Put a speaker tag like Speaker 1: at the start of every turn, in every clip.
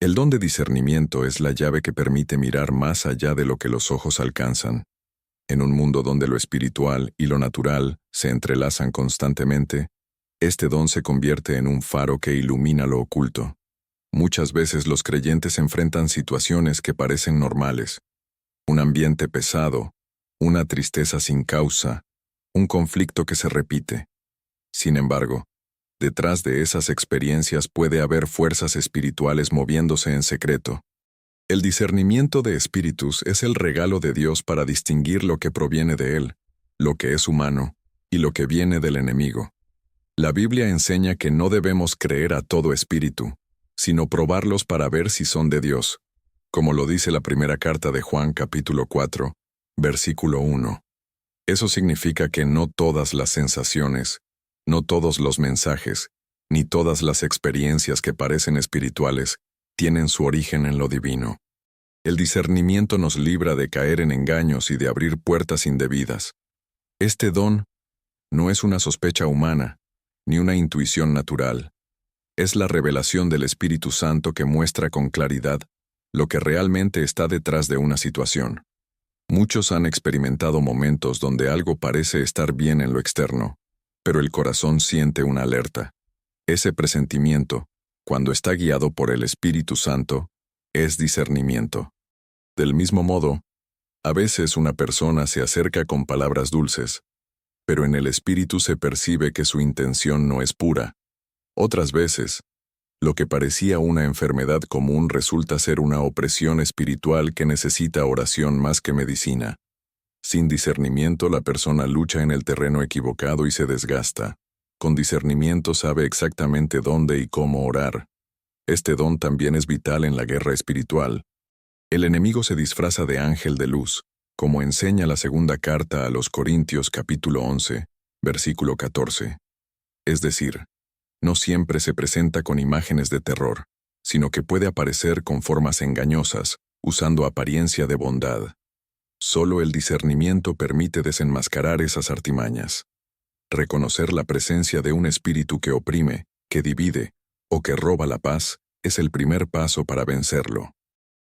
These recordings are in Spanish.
Speaker 1: El don de discernimiento es la llave que permite mirar más allá de lo que los ojos alcanzan. En un mundo donde lo espiritual y lo natural se entrelazan constantemente, este don se convierte en un faro que ilumina lo oculto. Muchas veces los creyentes enfrentan situaciones que parecen normales: un ambiente pesado, una tristeza sin causa, un conflicto que se repite. Sin embargo, detrás de esas experiencias puede haber fuerzas espirituales moviéndose en secreto. El discernimiento de espíritus es el regalo de Dios para distinguir lo que proviene de Él, lo que es humano, y lo que viene del enemigo. La Biblia enseña que no debemos creer a todo espíritu, sino probarlos para ver si son de Dios, como lo dice la primera carta de Juan capítulo 4, versículo 1. Eso significa que no todas las sensaciones, no todos los mensajes, ni todas las experiencias que parecen espirituales tienen su origen en lo divino. El discernimiento nos libra de caer en engaños y de abrir puertas indebidas. Este don no es una sospecha humana, ni una intuición natural. Es la revelación del Espíritu Santo que muestra con claridad lo que realmente está detrás de una situación. Muchos han experimentado momentos donde algo parece estar bien en lo externo, pero el corazón siente una alerta. Ese presentimiento, cuando está guiado por el Espíritu Santo, es discernimiento. Del mismo modo, a veces una persona se acerca con palabras dulces, pero en el Espíritu se percibe que su intención no es pura. Otras veces, lo que parecía una enfermedad común resulta ser una opresión espiritual que necesita oración más que medicina. Sin discernimiento, la persona lucha en el terreno equivocado y se desgasta. Con discernimiento sabe exactamente dónde y cómo orar. Este don también es vital en la guerra espiritual. El enemigo se disfraza de ángel de luz, como enseña la segunda carta a los Corintios capítulo 11, versículo 14. Es decir, no siempre se presenta con imágenes de terror, sino que puede aparecer con formas engañosas, usando apariencia de bondad. Solo el discernimiento permite desenmascarar esas artimañas. Reconocer la presencia de un espíritu que oprime, que divide o que roba la paz es el primer paso para vencerlo.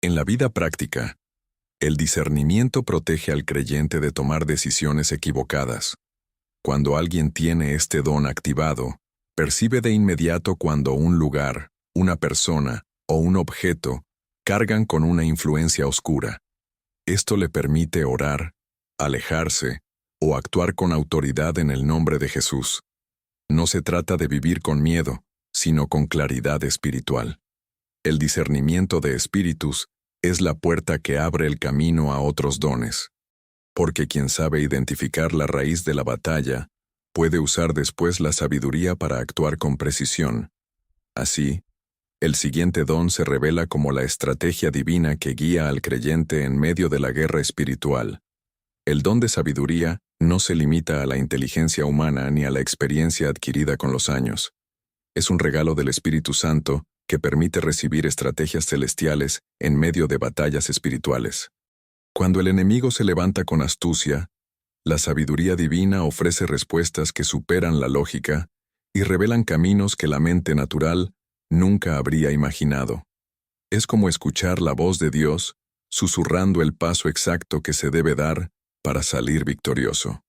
Speaker 1: En la vida práctica, el discernimiento protege al creyente de tomar decisiones equivocadas. Cuando alguien tiene este don activado, percibe de inmediato cuando un lugar, una persona o un objeto cargan con una influencia oscura. Esto le permite orar, alejarse o actuar con autoridad en el nombre de Jesús. No se trata de vivir con miedo, sino con claridad espiritual. El discernimiento de espíritus es la puerta que abre el camino a otros dones. Porque quien sabe identificar la raíz de la batalla, puede usar después la sabiduría para actuar con precisión. Así, el siguiente don se revela como la estrategia divina que guía al creyente en medio de la guerra espiritual. El don de sabiduría no se limita a la inteligencia humana ni a la experiencia adquirida con los años. Es un regalo del Espíritu Santo que permite recibir estrategias celestiales en medio de batallas espirituales. Cuando el enemigo se levanta con astucia, la sabiduría divina ofrece respuestas que superan la lógica y revelan caminos que la mente natural nunca habría imaginado. Es como escuchar la voz de Dios, susurrando el paso exacto que se debe dar para salir victorioso.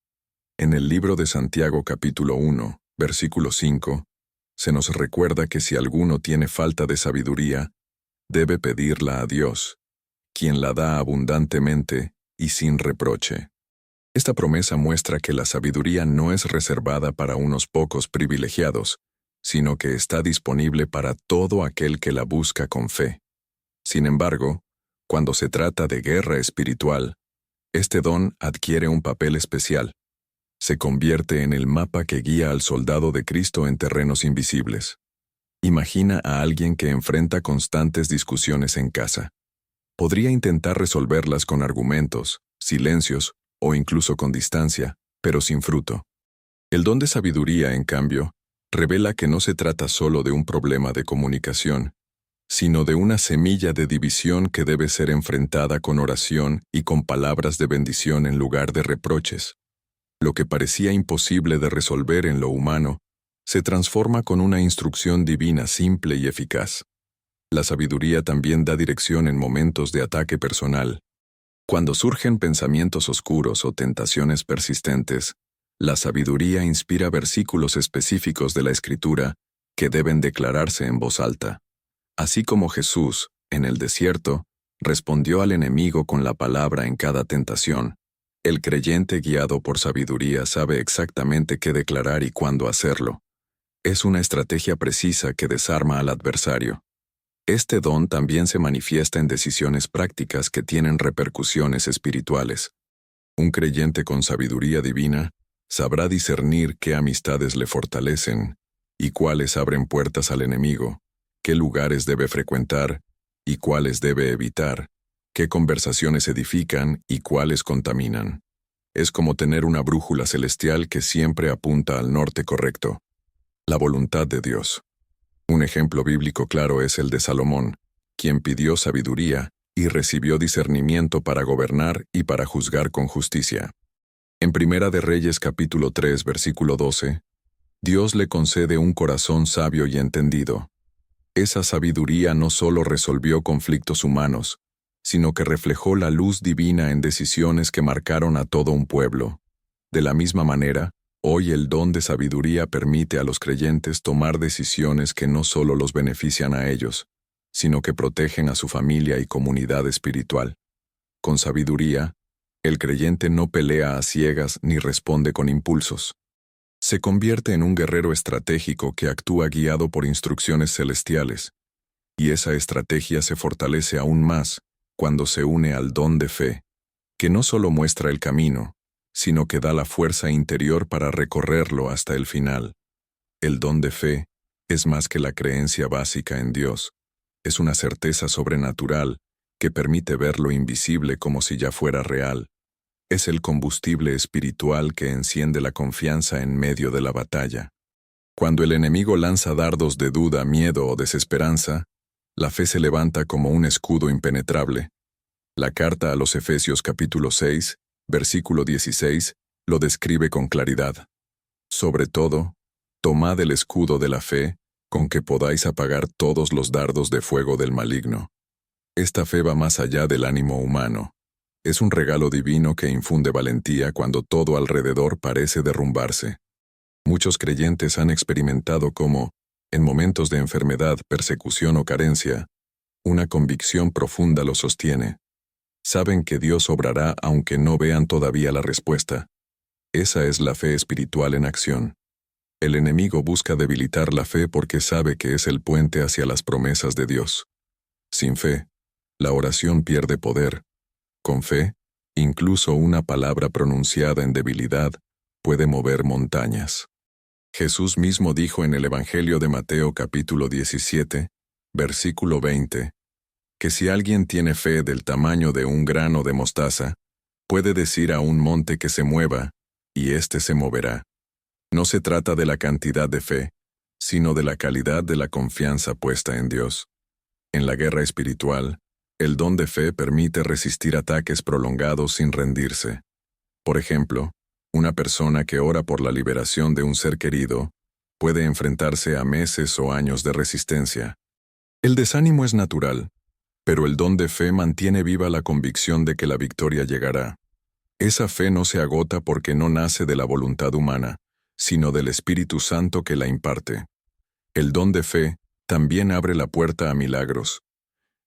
Speaker 1: En el libro de Santiago capítulo 1, versículo 5, se nos recuerda que si alguno tiene falta de sabiduría, debe pedirla a Dios, quien la da abundantemente y sin reproche. Esta promesa muestra que la sabiduría no es reservada para unos pocos privilegiados, sino que está disponible para todo aquel que la busca con fe. Sin embargo, cuando se trata de guerra espiritual, este don adquiere un papel especial. Se convierte en el mapa que guía al soldado de Cristo en terrenos invisibles. Imagina a alguien que enfrenta constantes discusiones en casa. Podría intentar resolverlas con argumentos, silencios o incluso con distancia, pero sin fruto. El don de sabiduría, en cambio, revela que no se trata solo de un problema de comunicación, sino de una semilla de división que debe ser enfrentada con oración y con palabras de bendición en lugar de reproches. Lo que parecía imposible de resolver en lo humano, se transforma con una instrucción divina simple y eficaz. La sabiduría también da dirección en momentos de ataque personal. Cuando surgen pensamientos oscuros o tentaciones persistentes, la sabiduría inspira versículos específicos de la Escritura que deben declararse en voz alta. Así como Jesús, en el desierto, respondió al enemigo con la palabra en cada tentación, el creyente guiado por sabiduría sabe exactamente qué declarar y cuándo hacerlo. Es una estrategia precisa que desarma al adversario. Este don también se manifiesta en decisiones prácticas que tienen repercusiones espirituales. Un creyente con sabiduría divina sabrá discernir qué amistades le fortalecen y cuáles abren puertas al enemigo, qué lugares debe frecuentar y cuáles debe evitar, qué conversaciones edifican y cuáles contaminan. Es como tener una brújula celestial que siempre apunta al norte correcto, la voluntad de Dios. Un ejemplo bíblico claro es el de Salomón, quien pidió sabiduría y recibió discernimiento para gobernar y para juzgar con justicia. En Primera de Reyes capítulo 3 versículo 12, Dios le concede un corazón sabio y entendido. Esa sabiduría no solo resolvió conflictos humanos, sino que reflejó la luz divina en decisiones que marcaron a todo un pueblo. De la misma manera, hoy el don de sabiduría permite a los creyentes tomar decisiones que no solo los benefician a ellos, sino que protegen a su familia y comunidad espiritual. Con sabiduría, el creyente no pelea a ciegas ni responde con impulsos. Se convierte en un guerrero estratégico que actúa guiado por instrucciones celestiales, y esa estrategia se fortalece aún más cuando se une al don de fe, que no solo muestra el camino, sino que da la fuerza interior para recorrerlo hasta el final. El don de fe es más que la creencia básica en Dios, es una certeza sobrenatural que permite ver lo invisible como si ya fuera real. Es el combustible espiritual que enciende la confianza en medio de la batalla. Cuando el enemigo lanza dardos de duda, miedo o desesperanza, la fe se levanta como un escudo impenetrable. La carta a los Efesios capítulo 6, versículo 16, lo describe con claridad. Sobre todo, tomad el escudo de la fe, con que podáis apagar todos los dardos de fuego del maligno. Esta fe va más allá del ánimo humano. Es un regalo divino que infunde valentía cuando todo alrededor parece derrumbarse. Muchos creyentes han experimentado cómo, en momentos de enfermedad, persecución o carencia, una convicción profunda los sostiene. Saben que Dios obrará aunque no vean todavía la respuesta. Esa es la fe espiritual en acción. El enemigo busca debilitar la fe porque sabe que es el puente hacia las promesas de Dios. Sin fe, la oración pierde poder. Con fe, incluso una palabra pronunciada en debilidad puede mover montañas. Jesús mismo dijo en el Evangelio de Mateo capítulo 17, versículo 20, que si alguien tiene fe del tamaño de un grano de mostaza, puede decir a un monte que se mueva, y éste se moverá. No se trata de la cantidad de fe, sino de la calidad de la confianza puesta en Dios. En la guerra espiritual, el don de fe permite resistir ataques prolongados sin rendirse. Por ejemplo, una persona que ora por la liberación de un ser querido puede enfrentarse a meses o años de resistencia. El desánimo es natural, pero el don de fe mantiene viva la convicción de que la victoria llegará. Esa fe no se agota porque no nace de la voluntad humana, sino del Espíritu Santo que la imparte. El don de fe también abre la puerta a milagros.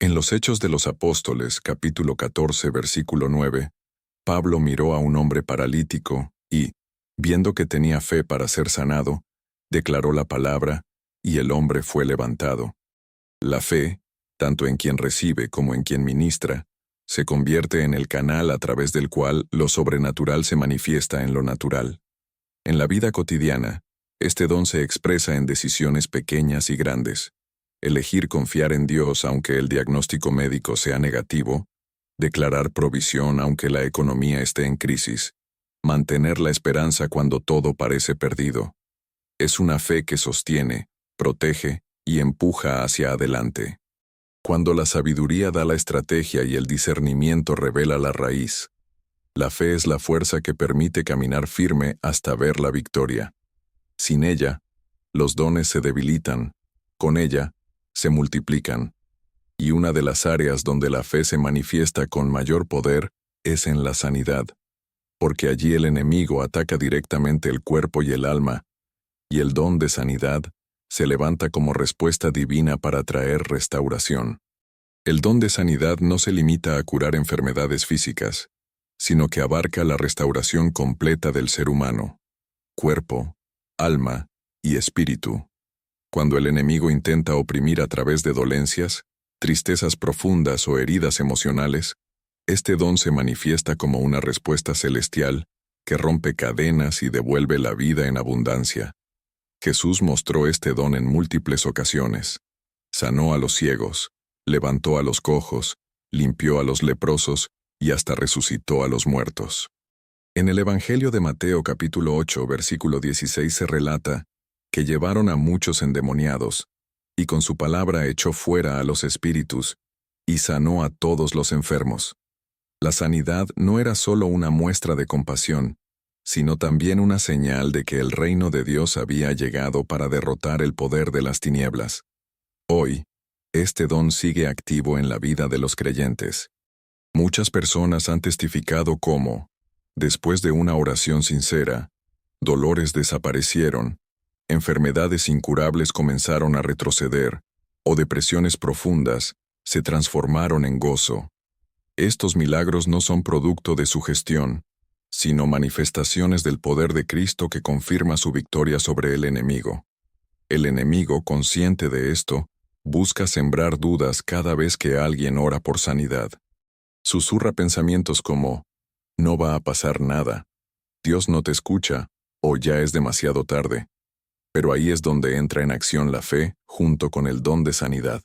Speaker 1: En los Hechos de los Apóstoles, capítulo 14, versículo 9, Pablo miró a un hombre paralítico y, viendo que tenía fe para ser sanado, declaró la palabra, y el hombre fue levantado. La fe, tanto en quien recibe como en quien ministra, se convierte en el canal a través del cual lo sobrenatural se manifiesta en lo natural. En la vida cotidiana, este don se expresa en decisiones pequeñas y grandes. Elegir confiar en Dios aunque el diagnóstico médico sea negativo, declarar provisión aunque la economía esté en crisis, mantener la esperanza cuando todo parece perdido. Es una fe que sostiene, protege y empuja hacia adelante. Cuando la sabiduría da la estrategia y el discernimiento revela la raíz, la fe es la fuerza que permite caminar firme hasta ver la victoria. Sin ella, los dones se debilitan, con ella, se multiplican. Y una de las áreas donde la fe se manifiesta con mayor poder es en la sanidad, porque allí el enemigo ataca directamente el cuerpo y el alma, y el don de sanidad se levanta como respuesta divina para traer restauración. El don de sanidad no se limita a curar enfermedades físicas, sino que abarca la restauración completa del ser humano, cuerpo, alma y espíritu. Cuando el enemigo intenta oprimir a través de dolencias, tristezas profundas o heridas emocionales, este don se manifiesta como una respuesta celestial que rompe cadenas y devuelve la vida en abundancia. Jesús mostró este don en múltiples ocasiones. Sanó a los ciegos, levantó a los cojos, limpió a los leprosos y hasta resucitó a los muertos. En el Evangelio de Mateo capítulo 8, versículo 16 se relata que llevaron a muchos endemoniados, y con su palabra echó fuera a los espíritus, y sanó a todos los enfermos. La sanidad no era solo una muestra de compasión, sino también una señal de que el reino de Dios había llegado para derrotar el poder de las tinieblas. Hoy, este don sigue activo en la vida de los creyentes. Muchas personas han testificado cómo, después de una oración sincera, dolores desaparecieron, enfermedades incurables comenzaron a retroceder, o depresiones profundas se transformaron en gozo. Estos milagros no son producto de sugestión, sino manifestaciones del poder de Cristo que confirma su victoria sobre el enemigo. El enemigo, consciente de esto, busca sembrar dudas cada vez que alguien ora por sanidad. Susurra pensamientos como, no va a pasar nada, Dios no te escucha, o ya es demasiado tarde. Pero ahí es donde entra en acción la fe, junto con el don de sanidad.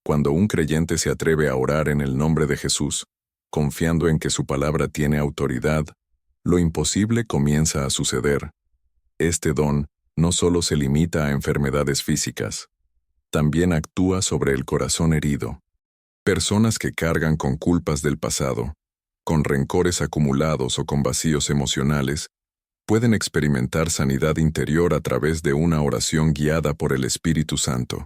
Speaker 1: Cuando un creyente se atreve a orar en el nombre de Jesús, confiando en que su palabra tiene autoridad, lo imposible comienza a suceder. Este don no solo se limita a enfermedades físicas, también actúa sobre el corazón herido. Personas que cargan con culpas del pasado, con rencores acumulados o con vacíos emocionales, pueden experimentar sanidad interior a través de una oración guiada por el Espíritu Santo.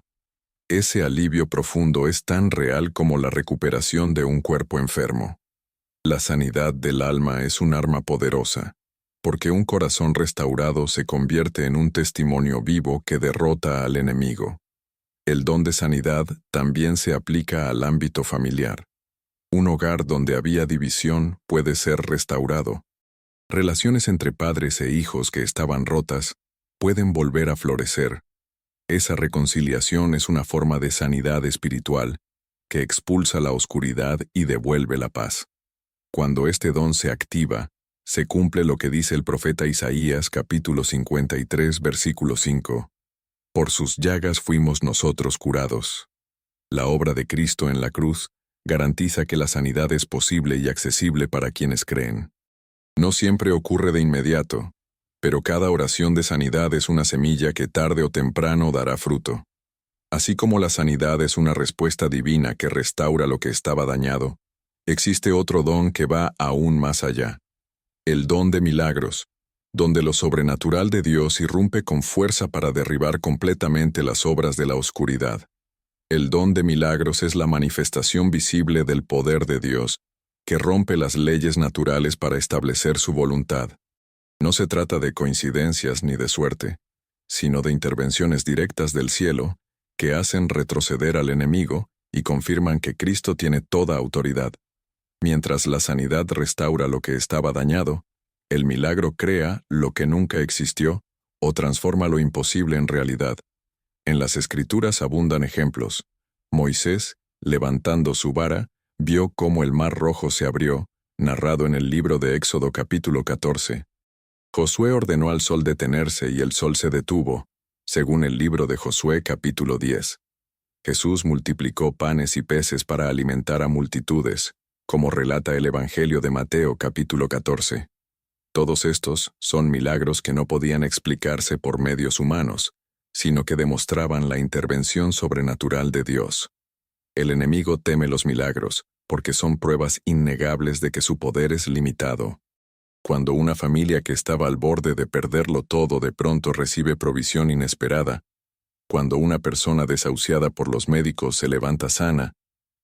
Speaker 1: Ese alivio profundo es tan real como la recuperación de un cuerpo enfermo. La sanidad del alma es un arma poderosa, porque un corazón restaurado se convierte en un testimonio vivo que derrota al enemigo. El don de sanidad también se aplica al ámbito familiar. Un hogar donde había división puede ser restaurado. Relaciones entre padres e hijos que estaban rotas pueden volver a florecer. Esa reconciliación es una forma de sanidad espiritual que expulsa la oscuridad y devuelve la paz. Cuando este don se activa, se cumple lo que dice el profeta Isaías capítulo 53 versículo 5. Por sus llagas fuimos nosotros curados. La obra de Cristo en la cruz garantiza que la sanidad es posible y accesible para quienes creen. No siempre ocurre de inmediato, pero cada oración de sanidad es una semilla que tarde o temprano dará fruto. Así como la sanidad es una respuesta divina que restaura lo que estaba dañado, existe otro don que va aún más allá. El don de milagros, donde lo sobrenatural de Dios irrumpe con fuerza para derribar completamente las obras de la oscuridad. El don de milagros es la manifestación visible del poder de Dios, que rompe las leyes naturales para establecer su voluntad. No se trata de coincidencias ni de suerte, sino de intervenciones directas del cielo, que hacen retroceder al enemigo y confirman que Cristo tiene toda autoridad. Mientras la sanidad restaura lo que estaba dañado, el milagro crea lo que nunca existió o transforma lo imposible en realidad. En las Escrituras abundan ejemplos. Moisés, levantando su vara, vio cómo el mar rojo se abrió, narrado en el libro de Éxodo capítulo 14. Josué ordenó al sol detenerse y el sol se detuvo, según el libro de Josué capítulo 10. Jesús multiplicó panes y peces para alimentar a multitudes, como relata el Evangelio de Mateo capítulo 14. Todos estos son milagros que no podían explicarse por medios humanos, sino que demostraban la intervención sobrenatural de Dios. El enemigo teme los milagros, porque son pruebas innegables de que su poder es limitado. Cuando una familia que estaba al borde de perderlo todo de pronto recibe provisión inesperada, cuando una persona desahuciada por los médicos se levanta sana,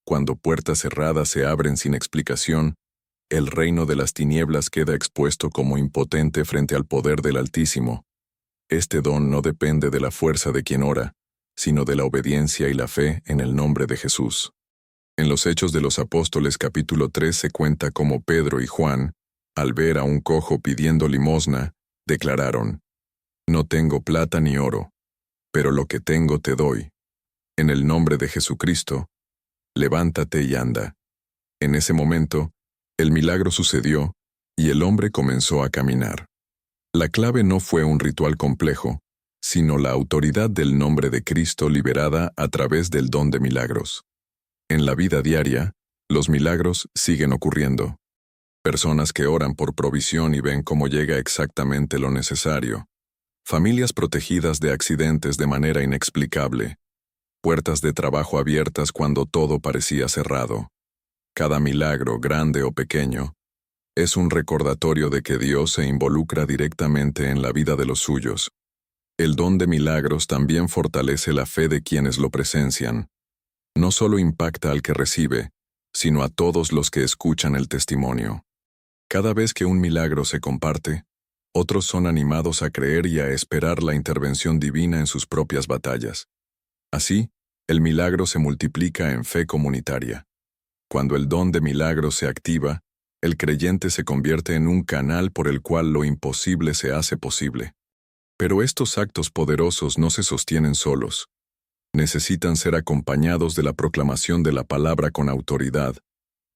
Speaker 1: Cuando puertas cerradas se abren sin explicación, el reino de las tinieblas queda expuesto como impotente frente al poder del Altísimo. Este don no depende de la fuerza de quien ora, sino de la obediencia y la fe en el nombre de Jesús. En los Hechos de los Apóstoles capítulo 3 se cuenta cómo Pedro y Juan, al ver a un cojo pidiendo limosna, declararon: «No tengo plata ni oro, pero lo que tengo te doy. En el nombre de Jesucristo, levántate y anda». En ese momento, el milagro sucedió y el hombre comenzó a caminar. La clave no fue un ritual complejo, sino la autoridad del nombre de Cristo liberada a través del don de milagros. En la vida diaria, los milagros siguen ocurriendo. Personas que oran por provisión y ven cómo llega exactamente lo necesario. Familias protegidas de accidentes de manera inexplicable. Puertas de trabajo abiertas cuando todo parecía cerrado. Cada milagro, grande o pequeño, es un recordatorio de que Dios se involucra directamente en la vida de los suyos. El don de milagros también fortalece la fe de quienes lo presencian. No solo impacta al que recibe, sino a todos los que escuchan el testimonio. Cada vez que un milagro se comparte, otros son animados a creer y a esperar la intervención divina en sus propias batallas. Así, el milagro se multiplica en fe comunitaria. Cuando el don de milagros se activa, el creyente se convierte en un canal por el cual lo imposible se hace posible. Pero estos actos poderosos no se sostienen solos. Necesitan ser acompañados de la proclamación de la palabra con autoridad,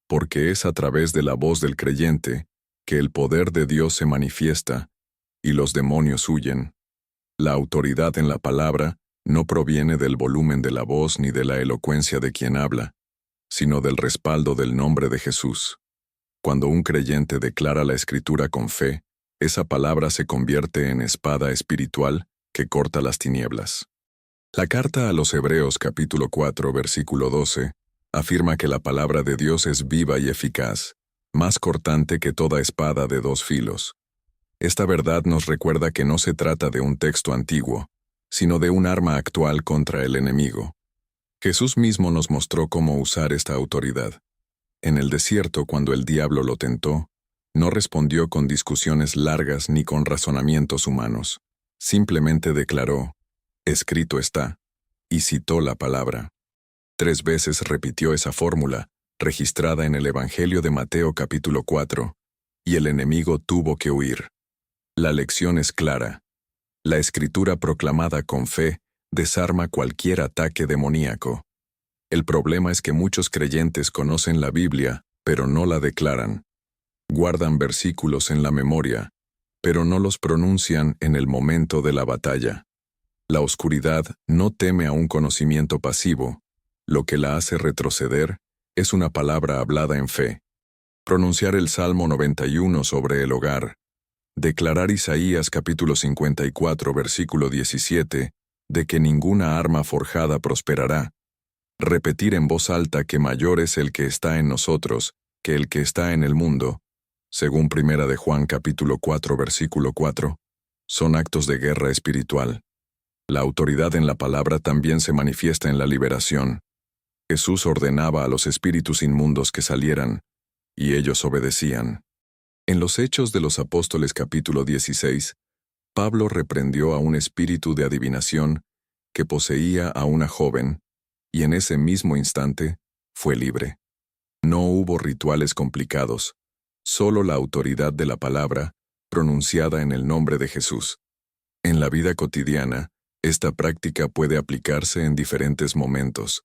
Speaker 1: porque es a través de la voz del creyente que el poder de Dios se manifiesta y los demonios huyen. La autoridad en la palabra no proviene del volumen de la voz ni de la elocuencia de quien habla, sino del respaldo del nombre de Jesús. Cuando un creyente declara la Escritura con fe, esa palabra se convierte en espada espiritual que corta las tinieblas. La carta a los Hebreos capítulo 4 versículo 12 afirma que la palabra de Dios es viva y eficaz, más cortante que toda espada de dos filos. Esta verdad nos recuerda que no se trata de un texto antiguo, sino de un arma actual contra el enemigo. Jesús mismo nos mostró cómo usar esta autoridad. En el desierto, cuando el diablo lo tentó, no respondió con discusiones largas ni con razonamientos humanos. Simplemente declaró: «Escrito está», y citó la palabra. 3 veces repitió esa fórmula, registrada en el Evangelio de Mateo capítulo 4, y el enemigo tuvo que huir. La lección es clara. La Escritura proclamada con fe desarma cualquier ataque demoníaco. El problema es que muchos creyentes conocen la Biblia, pero no la declaran. Guardan versículos en la memoria, pero no los pronuncian en el momento de la batalla. La oscuridad no teme a un conocimiento pasivo. Lo que la hace retroceder es una palabra hablada en fe. Pronunciar el Salmo 91 sobre el hogar. Declarar Isaías capítulo 54 versículo 17, de que ninguna arma forjada prosperará. Repetir en voz alta que mayor es el que está en nosotros que el que está en el mundo, según 1 de Juan capítulo 4 versículo 4, son actos de guerra espiritual. La autoridad en la palabra también se manifiesta en la liberación. Jesús ordenaba a los espíritus inmundos que salieran, y ellos obedecían. En los Hechos de los Apóstoles capítulo 16, Pablo reprendió a un espíritu de adivinación que poseía a una joven, y en ese mismo instante fue libre. No hubo rituales complicados, solo la autoridad de la palabra, pronunciada en el nombre de Jesús. En la vida cotidiana, esta práctica puede aplicarse en diferentes momentos.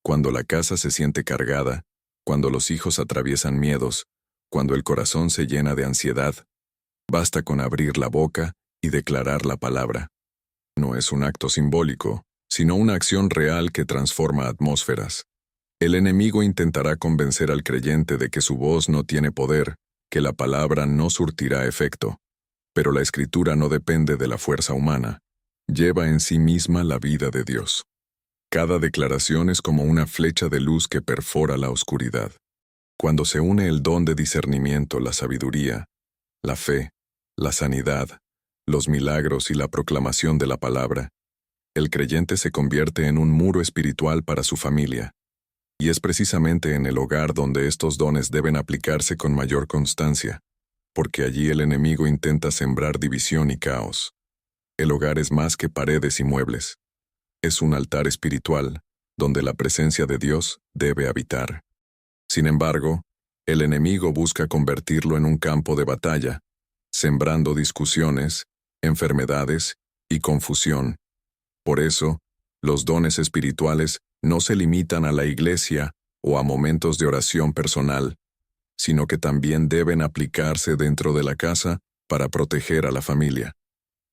Speaker 1: Cuando la casa se siente cargada, cuando los hijos atraviesan miedos, cuando el corazón se llena de ansiedad, basta con abrir la boca y declarar la palabra. No es un acto simbólico, sino una acción real que transforma atmósferas. El enemigo intentará convencer al creyente de que su voz no tiene poder, que la palabra no surtirá efecto. Pero la Escritura no depende de la fuerza humana. Lleva en sí misma la vida de Dios. Cada declaración es como una flecha de luz que perfora la oscuridad. Cuando se une el don de discernimiento, la sabiduría, la fe, la sanidad, los milagros y la proclamación de la palabra, el creyente se convierte en un muro espiritual para su familia. Y es precisamente en el hogar donde estos dones deben aplicarse con mayor constancia, porque allí el enemigo intenta sembrar división y caos. El hogar es más que paredes y muebles. Es un altar espiritual, donde la presencia de Dios debe habitar. Sin embargo, el enemigo busca convertirlo en un campo de batalla, sembrando discusiones, enfermedades y confusión. Por eso, los dones espirituales no se limitan a la iglesia o a momentos de oración personal, sino que también deben aplicarse dentro de la casa para proteger a la familia.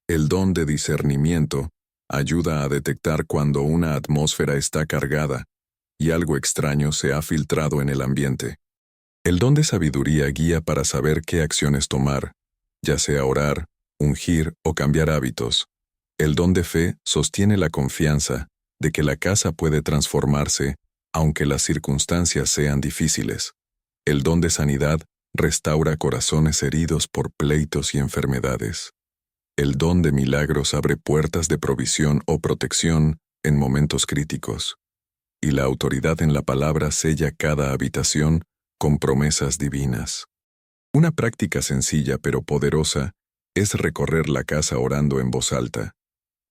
Speaker 1: El don de discernimiento ayuda a detectar cuando una atmósfera está cargada y algo extraño se ha filtrado en el ambiente. El don de sabiduría guía para saber qué acciones tomar, ya sea orar, ungir o cambiar hábitos. El don de fe sostiene la confianza de que la casa puede transformarse aunque las circunstancias sean difíciles. El don de sanidad restaura corazones heridos por pleitos y enfermedades. El don de milagros abre puertas de provisión o protección en momentos críticos. Y la autoridad en la palabra sella cada habitación con promesas divinas. Una práctica sencilla pero poderosa es recorrer la casa orando en voz alta.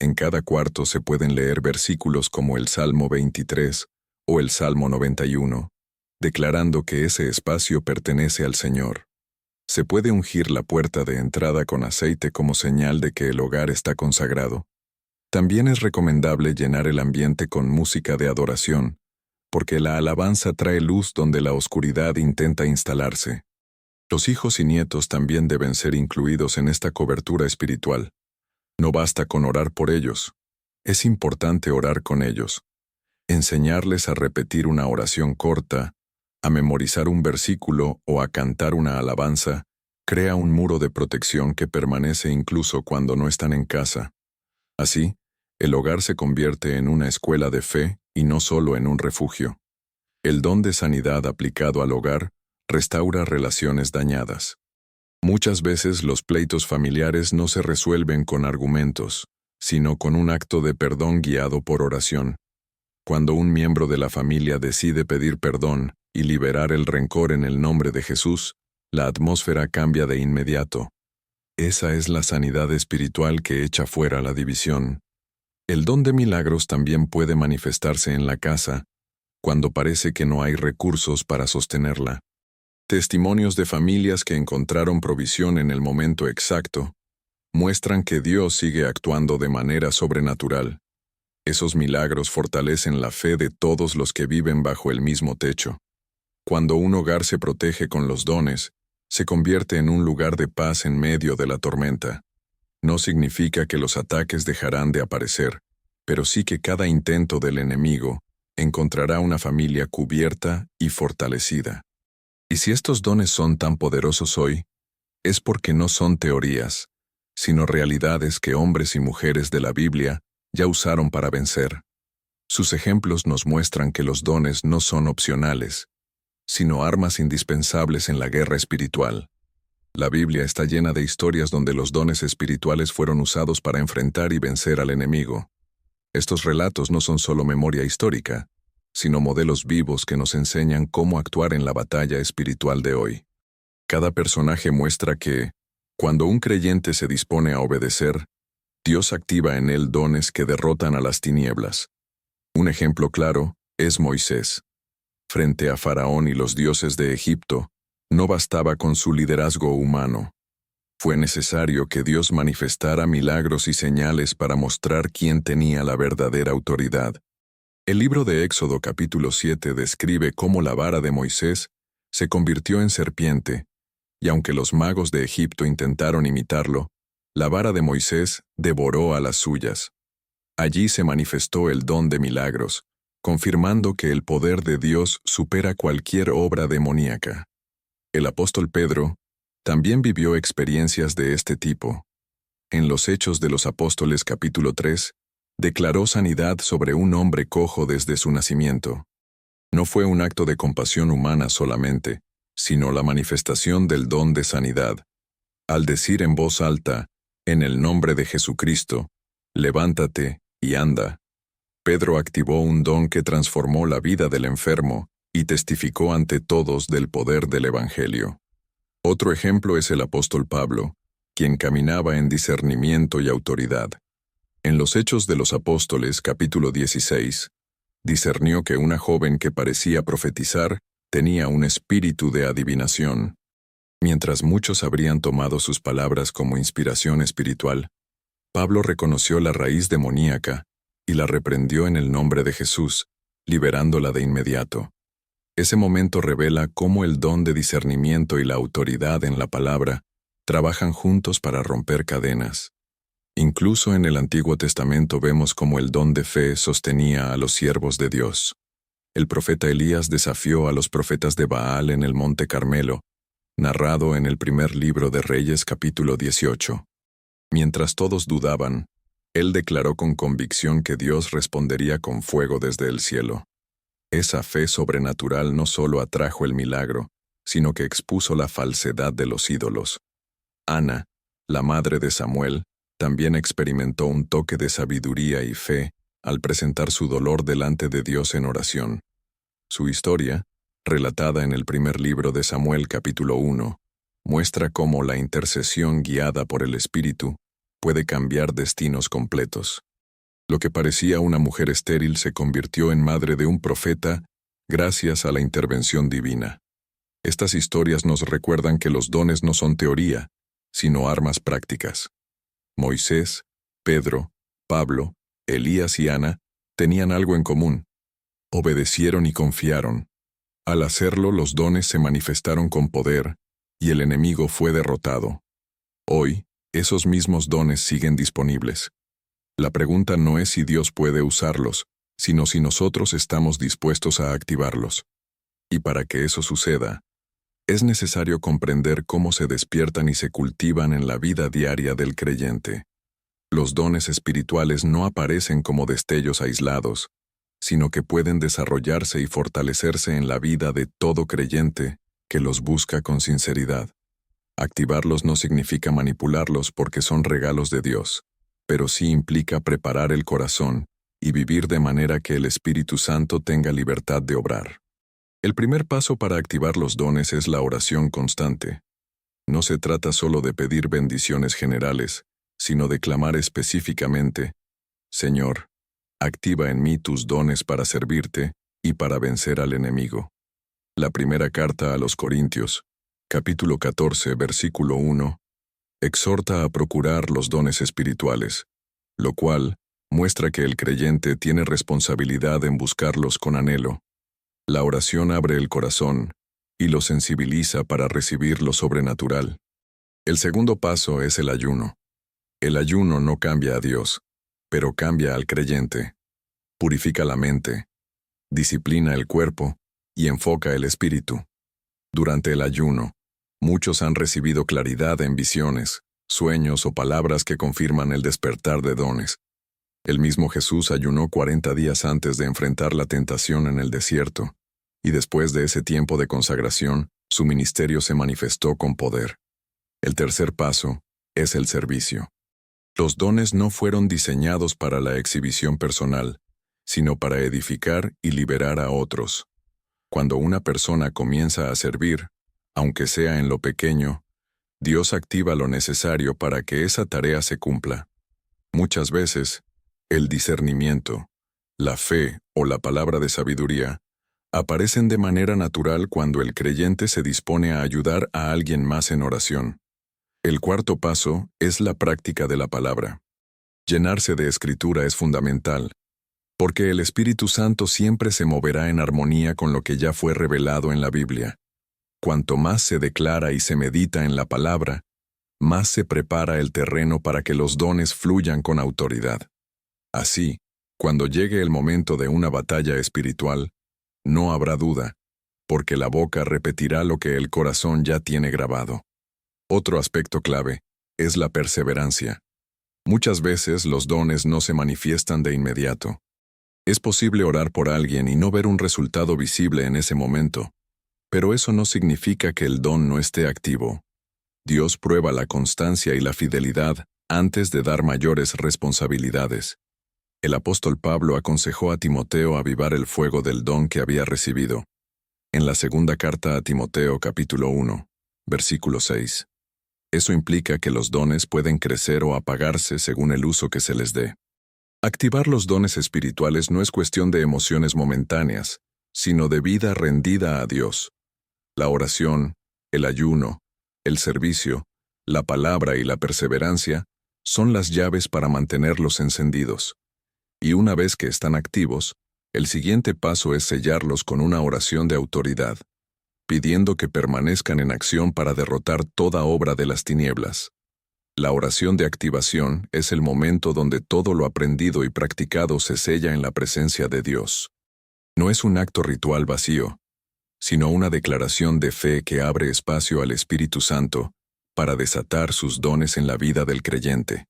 Speaker 1: En cada cuarto se pueden leer versículos como el Salmo 23 o el Salmo 91, declarando que ese espacio pertenece al Señor. Se puede ungir la puerta de entrada con aceite como señal de que el hogar está consagrado. También es recomendable llenar el ambiente con música de adoración, porque la alabanza trae luz donde la oscuridad intenta instalarse. Los hijos y nietos también deben ser incluidos en esta cobertura espiritual. No basta con orar por ellos. Es importante orar con ellos. Enseñarles a repetir una oración corta, a memorizar un versículo o a cantar una alabanza, crea un muro de protección que permanece incluso cuando no están en casa. Así, el hogar se convierte en una escuela de fe y no solo en un refugio. El don de sanidad aplicado al hogar restaura relaciones dañadas. Muchas veces los pleitos familiares no se resuelven con argumentos, sino con un acto de perdón guiado por oración. Cuando un miembro de la familia decide pedir perdón y liberar el rencor en el nombre de Jesús, la atmósfera cambia de inmediato. Esa es la sanidad espiritual que echa fuera la división. El don de milagros también puede manifestarse en la casa, cuando parece que no hay recursos para sostenerla. Testimonios de familias que encontraron provisión en el momento exacto muestran que Dios sigue actuando de manera sobrenatural. Esos milagros fortalecen la fe de todos los que viven bajo el mismo techo. Cuando un hogar se protege con los dones, se convierte en un lugar de paz en medio de la tormenta. No significa que los ataques dejarán de aparecer, pero sí que cada intento del enemigo encontrará una familia cubierta y fortalecida. Y si estos dones son tan poderosos hoy, es porque no son teorías, sino realidades que hombres y mujeres de la Biblia ya usaron para vencer. Sus ejemplos nos muestran que los dones no son opcionales, sino armas indispensables en la guerra espiritual. La Biblia está llena de historias donde los dones espirituales fueron usados para enfrentar y vencer al enemigo. Estos relatos no son solo memoria histórica, sino modelos vivos que nos enseñan cómo actuar en la batalla espiritual de hoy. Cada personaje muestra que, cuando un creyente se dispone a obedecer, Dios activa en él dones que derrotan a las tinieblas. Un ejemplo claro es Moisés. Frente a Faraón y los dioses de Egipto, no bastaba con su liderazgo humano. Fue necesario que Dios manifestara milagros y señales para mostrar quién tenía la verdadera autoridad. El libro de Éxodo capítulo 7 describe cómo la vara de Moisés se convirtió en serpiente, y aunque los magos de Egipto intentaron imitarlo, la vara de Moisés devoró a las suyas. Allí se manifestó el don de milagros, confirmando que el poder de Dios supera cualquier obra demoníaca. El apóstol Pedro también vivió experiencias de este tipo. En los Hechos de los Apóstoles capítulo 3, declaró sanidad sobre un hombre cojo desde su nacimiento. No fue un acto de compasión humana solamente, sino la manifestación del don de sanidad. Al decir en voz alta, en el nombre de Jesucristo, levántate y anda, Pedro activó un don que transformó la vida del enfermo y testificó ante todos del poder del Evangelio. Otro ejemplo es el apóstol Pablo, quien caminaba en discernimiento y autoridad. En los Hechos de los Apóstoles, capítulo 16, discernió que una joven que parecía profetizar tenía un espíritu de adivinación. Mientras muchos habrían tomado sus palabras como inspiración espiritual, Pablo reconoció la raíz demoníaca y la reprendió en el nombre de Jesús, liberándola de inmediato. Ese momento revela cómo el don de discernimiento y la autoridad en la palabra trabajan juntos para romper cadenas. Incluso en el Antiguo Testamento vemos cómo el don de fe sostenía a los siervos de Dios. El profeta Elías desafió a los profetas de Baal en el Monte Carmelo, narrado en el primer libro de Reyes capítulo 18. Mientras todos dudaban, él declaró con convicción que Dios respondería con fuego desde el cielo. Esa fe sobrenatural no solo atrajo el milagro, sino que expuso la falsedad de los ídolos. Ana, la madre de Samuel, también experimentó un toque de sabiduría y fe al presentar su dolor delante de Dios en oración. Su historia, relatada en el primer libro de Samuel capítulo 1, muestra cómo la intercesión guiada por el Espíritu puede cambiar destinos completos. Lo que parecía una mujer estéril se convirtió en madre de un profeta gracias a la intervención divina. Estas historias nos recuerdan que los dones no son teoría, sino armas prácticas. Moisés, Pedro, Pablo, Elías y Ana tenían algo en común. Obedecieron y confiaron. Al hacerlo, los dones se manifestaron con poder y el enemigo fue derrotado. Hoy, esos mismos dones siguen disponibles. La pregunta no es si Dios puede usarlos, sino si nosotros estamos dispuestos a activarlos. Y para que eso suceda, es necesario comprender cómo se despiertan y se cultivan en la vida diaria del creyente. Los dones espirituales no aparecen como destellos aislados, sino que pueden desarrollarse y fortalecerse en la vida de todo creyente que los busca con sinceridad. Activarlos no significa manipularlos porque son regalos de Dios, pero sí implica preparar el corazón y vivir de manera que el Espíritu Santo tenga libertad de obrar. El primer paso para activar los dones es la oración constante. No se trata solo de pedir bendiciones generales, sino de clamar específicamente: Señor, activa en mí tus dones para servirte y para vencer al enemigo. La primera carta a los Corintios, capítulo 14, versículo 1, exhorta a procurar los dones espirituales, lo cual muestra que el creyente tiene responsabilidad en buscarlos con anhelo. La oración abre el corazón y lo sensibiliza para recibir lo sobrenatural. El segundo paso es el ayuno. El ayuno no cambia a Dios, pero cambia al creyente. Purifica la mente, disciplina el cuerpo y enfoca el espíritu. Durante el ayuno, muchos han recibido claridad en visiones, sueños o palabras que confirman el despertar de dones. El mismo Jesús ayunó 40 días antes de enfrentar la tentación en el desierto, y después de ese tiempo de consagración, su ministerio se manifestó con poder. El tercer paso es el servicio. Los dones no fueron diseñados para la exhibición personal, sino para edificar y liberar a otros. Cuando una persona comienza a servir, aunque sea en lo pequeño, Dios activa lo necesario para que esa tarea se cumpla. Muchas veces, el discernimiento, la fe o la palabra de sabiduría aparecen de manera natural cuando el creyente se dispone a ayudar a alguien más en oración. El cuarto paso es la práctica de la palabra. Llenarse de escritura es fundamental, porque el Espíritu Santo siempre se moverá en armonía con lo que ya fue revelado en la Biblia. Cuanto más se declara y se medita en la palabra, más se prepara el terreno para que los dones fluyan con autoridad. Así, cuando llegue el momento de una batalla espiritual, no habrá duda, porque la boca repetirá lo que el corazón ya tiene grabado. Otro aspecto clave es la perseverancia. Muchas veces los dones no se manifiestan de inmediato. Es posible orar por alguien y no ver un resultado visible en ese momento, pero eso no significa que el don no esté activo. Dios prueba la constancia y la fidelidad antes de dar mayores responsabilidades. El apóstol Pablo aconsejó a Timoteo avivar el fuego del don que había recibido. En la segunda carta a Timoteo capítulo 1, versículo 6. Eso implica que los dones pueden crecer o apagarse según el uso que se les dé. Activar los dones espirituales no es cuestión de emociones momentáneas, sino de vida rendida a Dios. La oración, el ayuno, el servicio, la palabra y la perseverancia son las llaves para mantenerlos encendidos. Y una vez que están activos, el siguiente paso es sellarlos con una oración de autoridad, pidiendo que permanezcan en acción para derrotar toda obra de las tinieblas. La oración de activación es el momento donde todo lo aprendido y practicado se sella en la presencia de Dios. No es un acto ritual vacío, sino una declaración de fe que abre espacio al Espíritu Santo para desatar sus dones en la vida del creyente.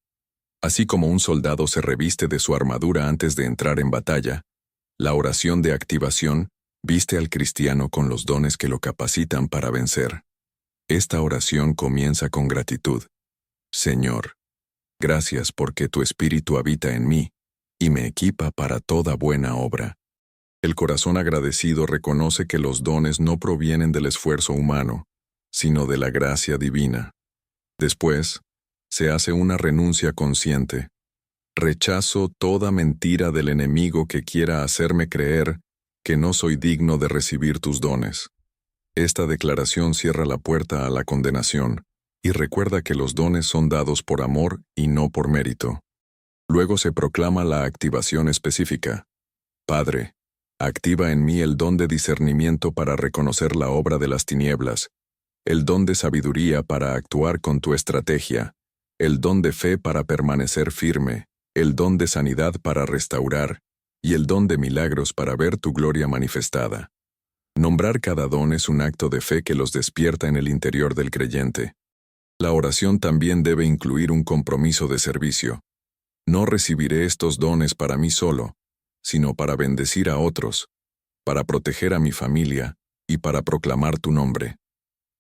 Speaker 1: Así como un soldado se reviste de su armadura antes de entrar en batalla, la oración de activación viste al cristiano con los dones que lo capacitan para vencer. Esta oración comienza con gratitud. Señor, gracias porque tu Espíritu habita en mí y me equipa para toda buena obra. El corazón agradecido reconoce que los dones no provienen del esfuerzo humano, sino de la gracia divina. Después, se hace una renuncia consciente. Rechazo toda mentira del enemigo que quiera hacerme creer que no soy digno de recibir tus dones. Esta declaración cierra la puerta a la condenación y recuerda que los dones son dados por amor y no por mérito. Luego se proclama la activación específica. Padre, activa en mí el don de discernimiento para reconocer la obra de las tinieblas, el don de sabiduría para actuar con tu estrategia, el don de fe para permanecer firme, el don de sanidad para restaurar, y el don de milagros para ver tu gloria manifestada. Nombrar cada don es un acto de fe que los despierta en el interior del creyente. La oración también debe incluir un compromiso de servicio. No recibiré estos dones para mí solo, sino para bendecir a otros, para proteger a mi familia y para proclamar tu nombre.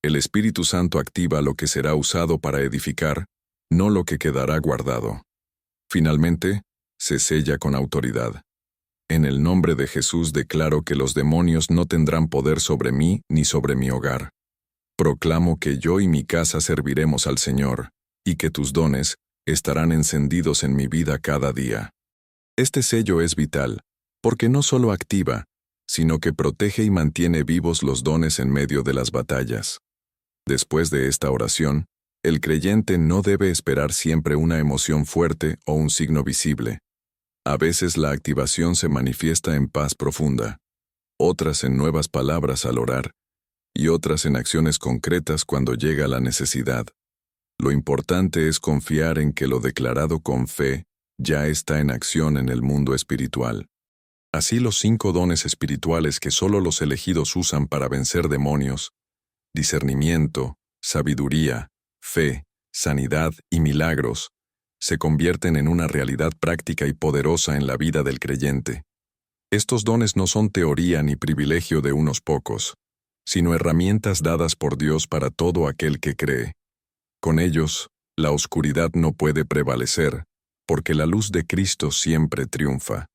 Speaker 1: El Espíritu Santo activa lo que será usado para edificar, no lo que quedará guardado. Finalmente, se sella con autoridad. En el nombre de Jesús declaro que los demonios no tendrán poder sobre mí ni sobre mi hogar. Proclamo que yo y mi casa serviremos al Señor, y que tus dones estarán encendidos en mi vida cada día. Este sello es vital, porque no solo activa, sino que protege y mantiene vivos los dones en medio de las batallas. Después de esta oración, el creyente no debe esperar siempre una emoción fuerte o un signo visible. A veces la activación se manifiesta en paz profunda, otras en nuevas palabras al orar, y otras en acciones concretas cuando llega la necesidad. Lo importante es confiar en que lo declarado con fe ya está en acción en el mundo espiritual. Así los 5 dones espirituales que solo los elegidos usan para vencer demonios, discernimiento, sabiduría, fe, sanidad y milagros, se convierten en una realidad práctica y poderosa en la vida del creyente. Estos dones no son teoría ni privilegio de unos pocos, sino herramientas dadas por Dios para todo aquel que cree. Con ellos, la oscuridad no puede prevalecer, porque la luz de Cristo siempre triunfa.